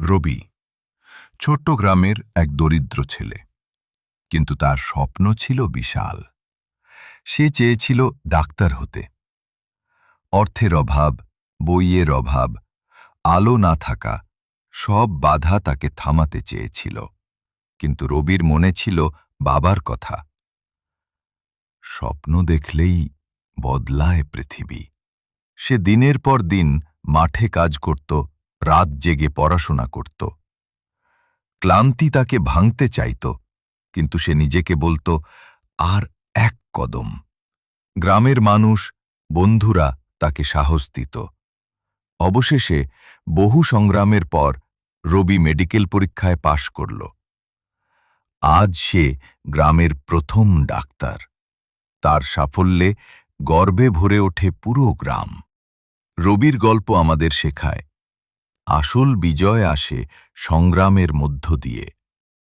রবি ছোট্ট গ্রামের এক দরিদ্র ছেলে, কিন্তু তার স্বপ্ন ছিল বিশাল। সে চেয়েছিল ডাক্তার হতে। অর্থের অভাব, বইয়ের অভাব, আলো না থাকা, সব বাধা তাকে থামাতে চেয়েছিল। কিন্তু রবির মনে ছিল বাবার কথা। স্বপ্ন দেখলেই বদলায় পৃথিবী। সে দিনের পর দিন মাঠে কাজ করত, রাত জেগে পড়াশোনা করত। ক্লান্তি তাকে ভাঙতে চাইত, কিন্তু সে নিজেকে বলতো, আর এক কদম। গ্রামের মানুষ, বন্ধুরা তাকে সাহস দিত। অবশেষে বহু সংগ্রামের পর রবি মেডিকেল পরীক্ষায় পাশ করল। আজ সে গ্রামের প্রথম ডাক্তার। তার সাফল্যে গর্বে ভরে ওঠে পুরো গ্রাম। রবির গল্প আমাদের শেখায়, আসল বিজয় আসে সংগ্রামের মধ্য দিয়ে।